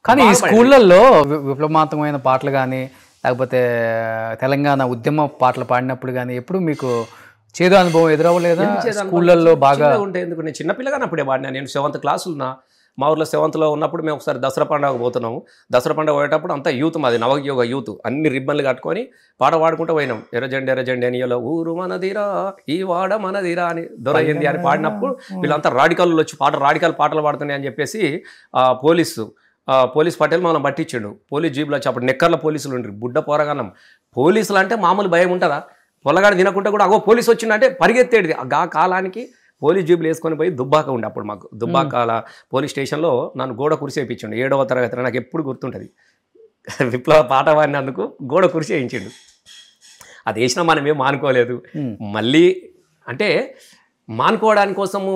కానీ ఈ స్కూళ్ళల్లో విప్లవాత్మకమైన పాటలు కానీ లేకపోతే తెలంగాణ ఉద్యమ పాటలు పాడినప్పుడు కానీ ఎప్పుడు మీకు చేదు అనుభవం ఎదురవ్వలేదా? స్కూళ్ళల్లో బాగా ఉంటాయి. ఎందుకు నేను చిన్నపిల్లగానే అప్పుడే పాడినా. నేను 7th క్లాస్ ఉన్నా. మా ఊర్లో 7th లో ఉన్నప్పుడు మేము ఒకసారి దసరా పండుగ పోతున్నాము. దసరా పండుగ పోయేటప్పుడు అంతా యూత్, మాది నవయోగ యూత్, అన్ని రిబ్బన్లు కట్టుకొని పాట పాడుకుంటూ పోయినాం. ఎర్రజెండి అనియలో ఊరు మనదిరా ఈ వాడ మనదిరా అని దొరయింది అని పాడినప్పుడు వీళ్ళంతా రాడికల్ వచ్చి రాడికల్ పాటలు పాడుతున్నాయి అని చెప్పేసి పోలీస్ పటేల్ మనం పట్టించాడు. పోలీస్ జీబులో వచ్చి అప్పుడు నెక్కర్ల పోలీసులు ఉండ్రి, బుడ్డ పోరగానం. పోలీసులు అంటే మామూలు భయం ఉంటుందా? పొలగాడు తినకుంటే కూడా అగో పోలీసు వచ్చిందంటే పరిగెత్తేది. ఆ కాలానికి పోలీస్ జీబులు వేసుకొని పోయి దుబ్బాక ఉండే అప్పుడు మాకు. దుబ్బాకాల పోలీస్ స్టేషన్లో నన్ను గోడ కుర్చీ వేయించిండు 7వ తరగతి. నాకు ఎప్పుడు గుర్తుంటుంది. విప్లవ పాట పాడినందుకు గోడ కుర్చీ వేయించిండు. అది వేసినా మనం ఏం మానుకోలేదు. మళ్ళీ అంటే మానుకోవడానికి కోసము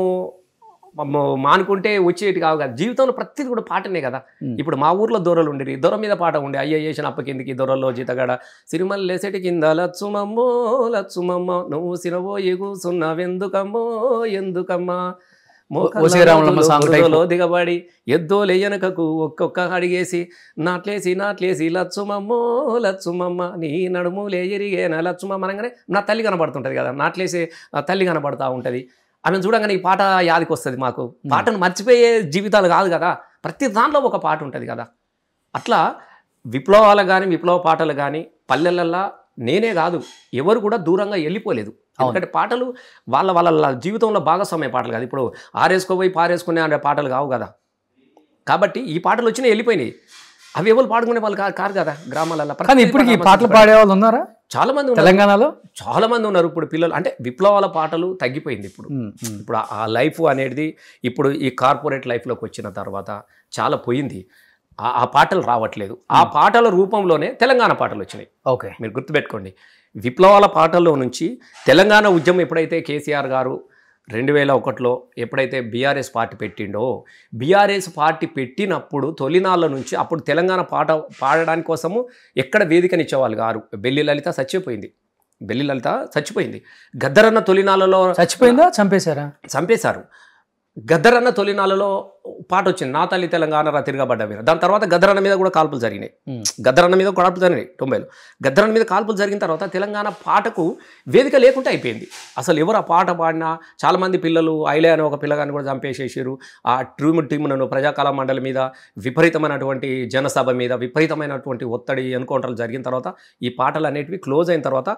మానుకుంటే వచ్చేటి కావు కదా. జీవితంలో ప్రతిది కూడా పాటనే కదా. ఇప్పుడు మా ఊర్లో దొరలు ఉండేది, దొర మీద పాట ఉండే. అయ్య వేసిన అప్ప కిందికి దొరల్లో జీతగాడ సిరిమల్లేసేటి కింద లచ్చుమమ్మో లచ్చుమమ్మ నువ్వు సిరవోయి కూసున్నావెందుకమ్మో ఎందుకమ్మా మోకలో దిగబడి ఎద్దోలేయనకకు ఒక్కొక్క అడిగేసి నాట్లేసి లచ్చుమమ్మో లచ్చుమమ్మ నీ నడుములే ఎరిగేనా లచ్చుమమ్మ అనగానే నా తల్లి కనబడుతుంటుంది కదా. నాట్లేసి తల్లి కనబడుతూ ఉంటుంది. ఆమెను చూడగానే ఈ పాట యాదికి వస్తుంది మాకు. పాటను మర్చిపోయే జీవితాలు కాదు కదా, ప్రతి దాంట్లో ఒక పాట ఉంటుంది కదా. అట్లా విప్లవాలు కానీ విప్లవ పాటలు కానీ పల్లెలల్లా నేనే కాదు ఎవరు కూడా దూరంగా వెళ్ళిపోలేదు. ఎందుకంటే పాటలు వాళ్ళ జీవితంలో భాగస్వామ్య పాటలు కాదు. ఇప్పుడు ఆరేసుకోపోయి పారేసుకునే అనే పాటలు కావు కదా. కాబట్టి ఈ పాటలు వచ్చినా వెళ్ళిపోయినాయి. అవి ఎవరు పాడుకునే వాళ్ళు కాదు కదా గ్రామాలలో. ఇప్పుడు ఈ పాటలు పాడేవాళ్ళు ఉన్నారా? చాలా మంది తెలంగాణలో చాలా మంది ఉన్నారు. ఇప్పుడు పిల్లలు అంటే విప్లవాల పాటలు తగ్గిపోయింది. ఇప్పుడు ఆ లైఫ్ అనేది ఇప్పుడు ఈ కార్పొరేట్ లైఫ్లోకి వచ్చిన తర్వాత చాలా పోయింది. ఆ పాటలు రావట్లేదు. ఆ పాటల రూపంలోనే తెలంగాణ పాటలు వచ్చినాయి. ఓకే, మీరు గుర్తుపెట్టుకోండి. విప్లవాల పాటల్లో నుంచి తెలంగాణ ఉద్యమం ఎప్పుడైతే కేసీఆర్ గారు 2001లో ఎప్పుడైతే బీఆర్ఎస్ పార్టీ పెట్టిండో, బీఆర్ఎస్ పార్టీ పెట్టినప్పుడు తొలినాళ్ళ నుంచి అప్పుడు తెలంగాణ పాట పాడడానికి కోసము ఎక్కడ వేదికనిచ్చేవాళ్ళు గారు. బెల్లి లలిత చచ్చిపోయింది. గద్దరన్న తొలినాళ్ళలో చచ్చిపోయిందా చంపేశారు. గద్దరన్న తొలినాళ్ళలో పాట వచ్చింది, నా తల్లి తెలంగాణ తిరగబడ్డ వీర. దాని తర్వాత గద్దరన్న మీద కూడా కాల్పులు జరిగినాయి. 90లో గద్దరన్న మీద కాల్పులు జరిగిన తర్వాత తెలంగాణ పాటకు వేదిక లేకుండా అయిపోయింది. అసలు ఎవరు ఆ పాట పాడినా చాలామంది పిల్లలు, ఐలే అని ఒక పిల్లగాని కూడా చంపేసేసారు. ఆ టీమును ప్రజాకాల మండలి మీద విపరీతమైనటువంటి జనసభ మీద విపరీతమైనటువంటి ఒత్తిడి ఎన్కౌంటర్లు జరిగిన తర్వాత ఈ పాటలు అనేటివి క్లోజ్ అయిన తర్వాత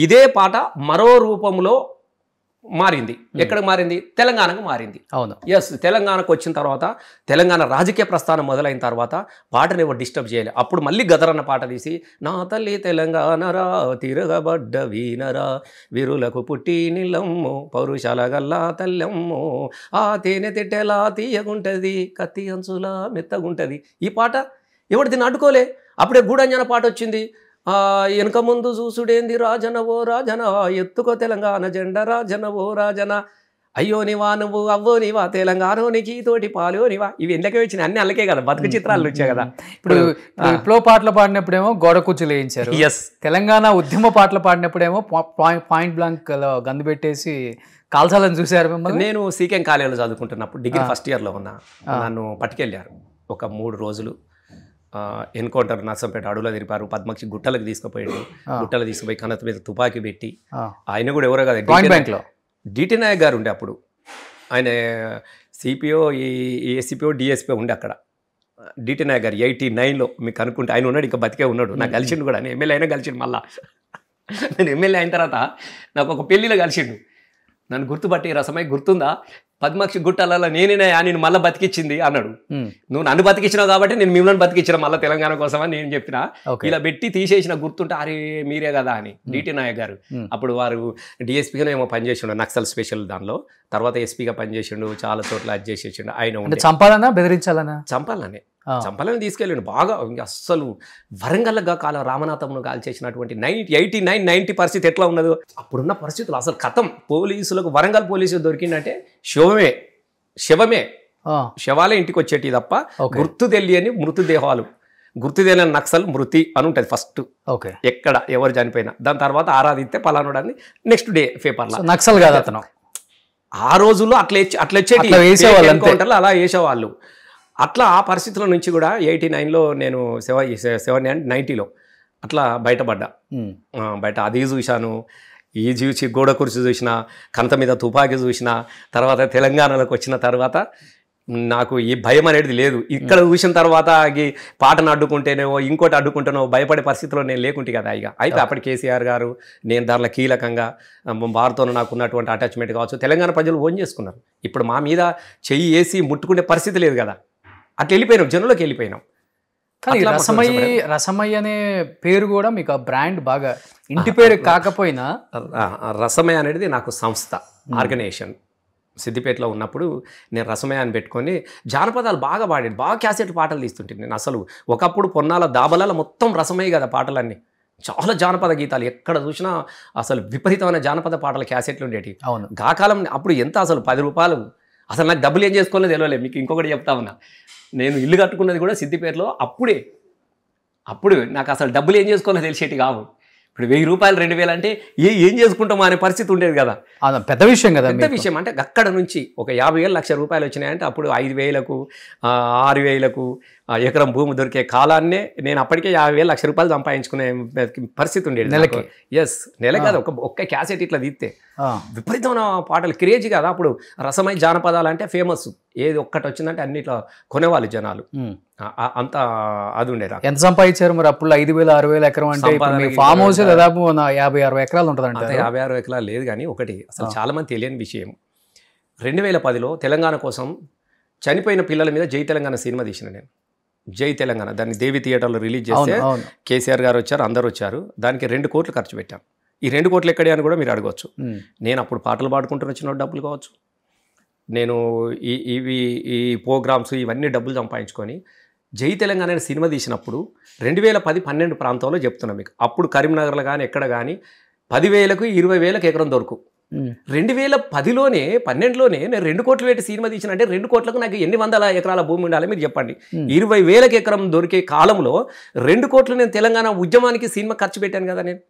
ఇదే పాట మరో రూపంలో మారింది. ఎక్కడికి మారింది? తెలంగాణకు మారింది. అవును, ఎస్. తెలంగాణకు వచ్చిన తర్వాత తెలంగాణ రాజకీయ ప్రస్థానం మొదలైన తర్వాత పాటను ఎవరు డిస్టర్బ్ చేయలే. అప్పుడు మళ్ళీ గదరన్న పాట తీసి నా తల్లి తెలంగాణరా తిరగబడ్డ వీనరా వీరులకు పుట్టి నిలమ్మో పౌరుషాల గల్లా తల్లెమ్మో ఆ తేనె తిట్టెలా తీయగుంటది కత్తి అంచులా మెత్తగుంటది. ఈ పాట ఎవరు దీన్ని అడ్డుకోలే. అప్పుడే గూడంజన పాట వచ్చింది. వెనక ముందు చూసుడేంది రాజన ఓ రాజన ఎత్తుకో తెలంగాణ జెండ రాజన ఓ రాజన అయ్యో నివా నువ్వు అవ్వో నివా తెలంగాణోనికి తోటి పాలో నివా. ఇవి ఎందుకే వచ్చినాయి? అన్ని అల్లకే కదా, బతుకు చిత్రాలు వచ్చాయి కదా. ఇప్పుడు విప్లవ పాటలు పాడినప్పుడేమో గోడ కూర్చులు వేయించారు. ఎస్. తెలంగాణ ఉద్యమ పాటలు పాడినప్పుడేమో పాయింట్ బ్లాంక్ గందు పెట్టేసి కాల్చాలని చూశారు మిమ్మల్ని. నేను సీకెం కాలేజీలో చదువుకుంటున్నప్పుడు డిగ్రీ ఫస్ట్ ఇయర్లో ఉన్నా. నన్ను పట్టుకెళ్ళారు ఒక 3 రోజులు. ఎన్కౌంటర్ నర్సంపేట అడవులో తిరిపారు. పద్మక్షి గుట్టలకు తీసుకుపోయి కన్నత మీద తుపాకీ పెట్టి, ఆయన కూడా ఎవరో కదా డిటి నాయక్ గారు ఉండే అప్పుడు. ఆయన సిపిఓ ఏసీపీఓ డిఎస్పీఓ ఉండే అక్కడ. డిటి నాయక్ గారు 89లో మీకు అనుకుంటే ఆయన ఉన్నాడు, ఇంకా బతికే ఉన్నాడు. నాకు కలిసిండు కూడా. నేను ఎమ్మెల్యే అయినా కలిసిండు. మళ్ళా నేను ఎమ్మెల్యే అయిన తర్వాత నాకు ఒక పెళ్లిలో కలిసిండు. నన్ను గుర్తుపట్టి రసమై గుర్తుందా పద్మక్షి గుట్టల నేను మళ్ళీ బతికిచ్చింది అన్నాడు. నువ్వు నన్ను బతికించినావు కాబట్టి నేను మిమ్మల్ని బతికించిన మళ్ళీ తెలంగాణ కోసం అని నేను చెప్పిన. ఇలా పెట్టి తీసేసిన గుర్తుంటే అరే మీరే కదా అని. డిటి నాయక్ గారు అప్పుడు వారు డిఎస్పీగా ఏమో పనిచేసిండు నక్సల్ స్పెషల్ దానిలో. తర్వాత ఎస్పీగా పనిచేసిండు. చాలా చోట్ల అది చేసేసిండు. ఆయన చంపాలన్నా బెదిరించాలన్నా చంపాలని తీసుకెళ్ళండు బాగా. అస్సలు వరంగల్గా కాల రామనాథమును కాల్ చేసినటువంటి 89-90 పరిస్థితి ఎట్లా ఉన్నదో అప్పుడున్న పరిస్థితులు అసలు కథం. పోలీసులకు వరంగల్ పోలీసులు దొరికిందంటే శవమే శవాలే ఇంటికి వచ్చేటి తప్ప గుర్తు తెలియని మృతదేహాలు. గుర్తు తెలియని నక్సల్ మృతి అని ఉంటుంది ఫస్ట్. ఎక్కడ ఎవరు చనిపోయినా దాని తర్వాత ఆరాధిస్తే పలానుడని నెక్స్ట్ డే పేపర్లో. నక్సల్ కాదు అతను. ఆ రోజుల్లో అట్లా వచ్చేటి అలా వేసేవాళ్ళు. అట్లా ఆ పరిస్థితుల నుంచి కూడా 89లో నేను 90లో అట్లా బయటపడ్డా. బయట అది చూశాను, ఈ చూసి గోడ కుర్చీ చూసిన, కంత మీద తుపాకీ చూసిన, తర్వాత తెలంగాణలోకి వచ్చిన తర్వాత నాకు ఈ భయం అనేది లేదు. ఇక్కడ చూసిన తర్వాత ఈ పాటను అడ్డుకుంటేనేవో ఇంకోటి అడ్డుకుంటేనో భయపడే పరిస్థితిలో నేను లేకుంటే కదా ఇక అయితే అప్పటి కేసీఆర్ గారు నేను దాంట్లో కీలకంగా వారితో నాకు ఉన్నటువంటి అటాచ్మెంట్ కావచ్చు, తెలంగాణ ప్రజలు ఓన్ చేసుకున్నారు. ఇప్పుడు మా మీద చెయ్యి వేసి ముట్టుకునే పరిస్థితి లేదు కదా, అట్లా వెళ్ళిపోయినాం, జనంలోకి వెళ్ళిపోయినాం. కానీ రసమయ్య అనే పేరు కూడా మీకు ఆ బ్రాండ్ బాగా ఇంటి పేరు కాకపోయినా, రసమయ్య అనేది నాకు సంస్థ, ఆర్గనైజేషన్. సిద్దిపేటలో ఉన్నప్పుడు నేను రసమయ్య అని పెట్టుకొని జానపదాలు బాగా పాడాను, బాగా క్యాసెట్ పాటలు తీస్తుంటే నేను. అసలు ఒకప్పుడు పొన్నాల దాబలాల మొత్తం రసమయ్య కదా పాటలన్నీ, చాలా జానపద గీతాలు ఎక్కడ చూసినా అసలు విపరీతమైన జానపద పాటల క్యాసెట్లు ఉండేవి. అవును, గాకాలం అప్పుడు ఎంత అసలు 10 రూపాయలు. అసలు నాకు డబ్బులు ఏం చేసుకోవాలో తెలియలేదు. మీకు ఇంకొకటి చెప్తా ఉన్నా, నేను ఇల్లు కట్టుకున్నది కూడా సిద్దిపేటలో అప్పుడు నాకు అసలు డబ్బులు ఏం చేసుకోవాలో తెలిసేటి కావు. ఇప్పుడు 1000 రూపాయలు 2000 అంటే ఏం చేసుకుంటామా అనే పరిస్థితి ఉండేది కదా. పెద్ద విషయం కదా, పెద్ద విషయం. అంటే అక్కడ నుంచి ఒక 50,000 లక్ష రూపాయలు వచ్చినాయంటే అప్పుడు 5,000కు 6,000కు ఎకరం భూమి దొరికే కాలాన్నే నేను అప్పటికే 50,000 లక్ష రూపాయలు సంపాదించుకునే పరిస్థితి ఉండేది నెలకి. నెల కాదు, ఒక్క క్యాసెట్ ఇట్లా తీస్తే విపరీతమైన పాటలు క్రేజీ కదా అప్పుడు. రసమై జానపదాలు అంటే ఫేమస్, ఏది ఒక్కటి వచ్చిందంటే అన్ని ఇట్లా కొనేవాళ్ళు జనాలు, అంత అది ఉండేది. ఎంత సంపాదించారు మరి అప్పుడు? 5,000-6,000 ఎకరం అంటే ఫామ్ హౌస్ దాదాపు 50-60 ఎకరాలు ఉంటుంది అంటే. 50-60 ఎకరాలు లేదు కానీ ఒకటి అసలు చాలా మంది తెలియని విషయం, 2010లో తెలంగాణ కోసం చనిపోయిన పిల్లల మీద జై తెలంగాణ సినిమా తీసిన నేను. జై తెలంగాణ దాన్ని దేవి థియేటర్లో రిలీజ్ చేస్తే కేసీఆర్ గారు వచ్చారు, అందరు వచ్చారు. దానికి 2 కోట్లు ఖర్చు పెట్టాం. ఈ 2 కోట్లు ఎక్కడే అని కూడా మీరు అడగవచ్చు. నేను అప్పుడు పాటలు పాడుకుంటున్న వచ్చిన డబ్బులు కావచ్చు, నేను ఈ ప్రోగ్రామ్స్ ఇవన్నీ డబ్బులు సంపాదించుకొని జై తెలంగాణ అనే సినిమా తీసినప్పుడు 2010-12 ప్రాంతంలో చెప్తున్నా మీకు. అప్పుడు కరీంనగర్లో కానీ ఎక్కడ కానీ 10,000కు 20,000కు ఎకరం దొరుకు. 2010లోనే 12లోనే నేను 2 కోట్లు పెట్టి సినిమా తీసిన అంటే 2 కోట్లకు నాకు ఎన్ని వందల ఎకరాల భూమి ఉండాలి మీరు చెప్పండి. 20,000కి ఎకరం దొరికే కాలంలో 2 కోట్లు నేను తెలంగాణ ఉద్యమానికి సినిమా ఖర్చు పెట్టాను కదా. నేను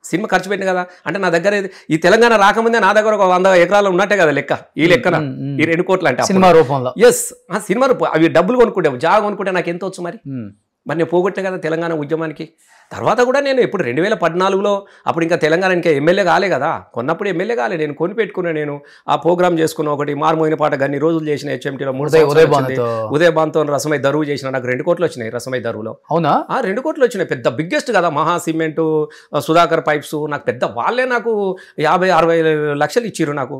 సినిమా ఖర్చు పెట్టాను కదా అంటే నా దగ్గర ఈ తెలంగాణ రాకముందే నా దగ్గర ఒక 100 ఎకరాలు ఉన్నట్టే కదా లెక్క. ఈ లెక్కన ఈ 2 కోట్లు అంటే సినిమా రూపంలో. ఆ సినిమా రూపం అవి డబ్బులు కొనుక్కుంటే జాగా కొనుక్కుంటే నాకు ఎంత వచ్చు మరి నేను పోగొట్టే కదా తెలంగాణ ఉద్యమానికి. తర్వాత కూడా నేను ఇప్పుడు 2014లో అప్పుడు ఇంకా తెలంగాణ ఇంకా ఎమ్మెల్యే కాలే కదా, కొన్నప్పుడు ఎమ్మెల్యే కాలే, నేను కొని పెట్టుకున్నా. నేను ఆ ప్రోగ్రామ్ చేసుకున్న ఒకటి మారుమోయిన పాట గన్ని రోజులు చేసిన హెచ్ఎంటీలో 3 ఉదయబాన్తో రసమై దరువు చేసిన. నాకు 2 కోట్లు వచ్చినాయి రసమై దరువులో. అవునా? 2 కోట్లు వచ్చినాయి. పెద్ద బిగ్గెస్ట్ కదా, మహా సిమెంట్, సుధాకర్ పైప్స్. నాకు పెద్ద వాళ్ళే నాకు 50-60 లక్షలు ఇచ్చిర్రు నాకు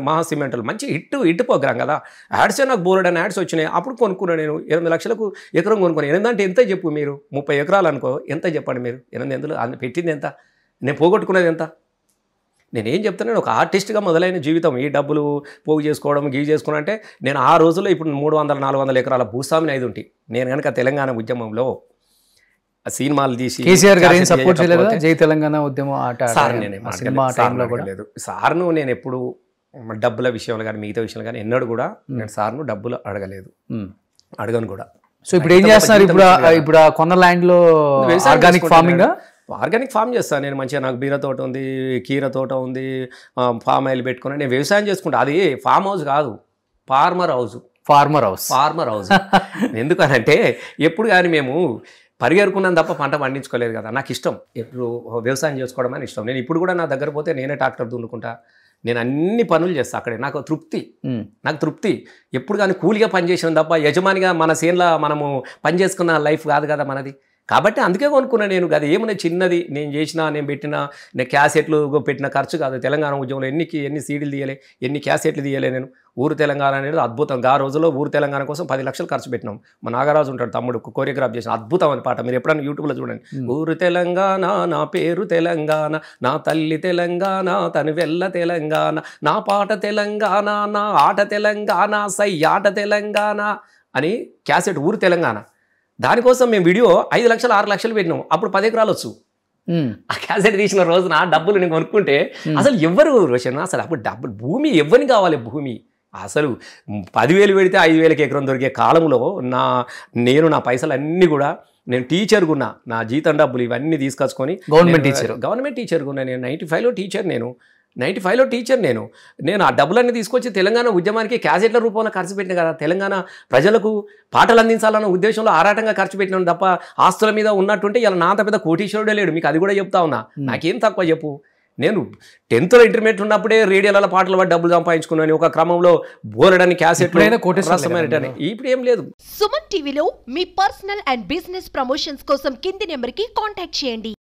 మహా సిమెంట్లు. మంచి హిట్ ప్రోగ్రామ్ కదా. యాడ్సే నాకు బోర్డ్ అని యాడ్స్ వచ్చినాయి. అప్పుడు కొనుక్కున్నాను నేను 8 లక్షలకు ఎకరం కొనుక్కున్నాను. 8 అంటే ఎంత చెప్పు మీరు, 30 ఎకరాలు అనుకో, ఎంత చెప్పండి మీరు. 8 ఎందులో పెట్టింది ఎంత, నేను పోగొట్టుకునేది ఎంత. నేనేం చెప్తున్నాను, ఒక ఆర్టిస్ట్గా మొదలైన జీవితం ఈ డబ్బులు పోగు చేసుకోవడం గీవి చేసుకోవడం అంటే నేను ఆ రోజుల్లో ఇప్పుడు 300-400 ఎకరాల భూస్వామిని అయి ఉంటే నేను కనుక తెలంగాణ ఉద్యమంలో సినిమాలు తీసి కేసీఆర్ గారు సపోర్ట్ చేయలేదు జై తెలంగాణ ఉద్యమం సార్ను నేను ఎప్పుడు డబ్బుల విషయంలో కానీ మిగతా విషయంలో కానీ ఎన్నడూ కూడా నేను సార్ను డబ్బులు అడగలేదు, అడగను కూడా. సో ఇప్పుడు ఏం చేస్తున్నారు? ఇప్పుడు కొన్న ల్యాండ్లో ఆర్గానిక్ ఫామ్ చేస్తాను నేను. మంచిగా నాకు బీర తోట ఉంది, కీర తోట ఉంది, ఫామ్ ఆయిల్ పెట్టుకుని నేను వ్యవసాయం చేసుకుంటా. అది ఫామ్ హౌస్ కాదు, ఫార్మర్ హౌస్. ఎందుకనంటే ఎప్పుడు కానీ మేము పరిగెరుకున్నాను తప్ప పంట పండించుకోలేదు కదా. నాకు ఇష్టం ఎప్పుడు వ్యవసాయం చేసుకోవడం అని ఇష్టం. నేను ఇప్పుడు కూడా నా దగ్గర పోతే నేనే ట్రాక్టర్ దున్నుకుంటా, నేను అన్ని పనులు చేస్తాను అక్కడే. నాకు తృప్తి ఎప్పుడు కానీ కూలిగా పనిచేసిన తప్ప యజమానిగా మన సేన్లో మనము పని చేసుకున్న లైఫ్ కాదు కదా మనది. కాబట్టి అందుకే కొనుక్కున్నాను నేను. అది ఏమన్నా చిన్నది నేను చేసినా, నేను పెట్టిన క్యాసెట్లు పెట్టిన ఖర్చు కాదు. తెలంగాణ ఉద్యమంలో ఎన్ని సీడీలు తీయలే, ఎన్ని క్యాసెట్లు తీయలే నేను. ఊరు తెలంగాణ అనేది అద్భుతం. ఆ రోజుల్లో ఊరు తెలంగాణ కోసం 10 లక్షలు ఖర్చు పెట్టినాం. మా నాగరాజు ఉంటాడు తమ్ముడు, కొరియోగ్రాఫ్ చేసిన అద్భుతం అని పాట. మీరు ఎప్పుడైనా యూట్యూబ్లో చూడండి. ఊరు తెలంగాణ, నా పేరు తెలంగాణ, నా తల్లి తెలంగాణ, తను వెళ్ళ తెలంగాణ, నా పాట తెలంగాణ, నా ఆట తెలంగాణ, సై ఆట తెలంగాణ అని క్యాసెట్ ఊరు తెలంగాణ. దానికోసం మేము వీడియో 5 లక్షలు 6 లక్షలు పెట్టినాం. అప్పుడు 10 ఎకరాలు వచ్చు. ఆ క్యాసెట్ తీసిన రోజున డబ్బులు నేను కొనుక్కుంటే అసలు ఎవ్వరు రోషన్ అసలు అప్పుడు డబ్బులు భూమి ఎవ్వరికి కావాలి భూమి. అసలు 10,000 పెడితే 5,000కి ఎకరం దొరికే కాలంలో నేను నా పైసలు అన్నీ కూడా నేను టీచర్గున్నా, నా జీతం డబ్బులు ఇవన్నీ తీసుకొచ్చుకొని గవర్నమెంట్ టీచర్గున్నా. నేను 95లో టీచర్. 95లో టీచర్ నేను ఆ డబ్బులన్నీ తీసుకొచ్చి తెలంగాణ ఉద్యమానికి క్యాసెట్ల రూపంలో ఖర్చు పెట్టిన కదా, తెలంగాణ ప్రజలకు పాటలు అందించాలన్న ఉద్దేశంలో ఆరాటంగా ఖర్చు పెట్టినాను తప్ప ఆస్తుల మీద ఉన్నట్టుంటే ఇలా నా అంత పెద్ద కోటీశ్వరుడే లేడు. మీకు అది కూడా చెప్తా ఉన్నా, నాకేం తక్కువ చెప్పు. నేను 10th ఇంటర్మీడియట్ ఉన్నప్పుడే రేడియోలలో పాటలు పడి డబ్బులు సంపాదించుకున్నాను. ఒక క్రమంలో బోలెడని క్యాసెట్లు ఇప్పుడు ఏం లేదు. సుమన్ టీవీలో మీ పర్సనల్ అండ్ బిజినెస్ ప్రమోషన్స్ కోసం కింది నెంబర్కి కాంటాక్ట్ చేయండి.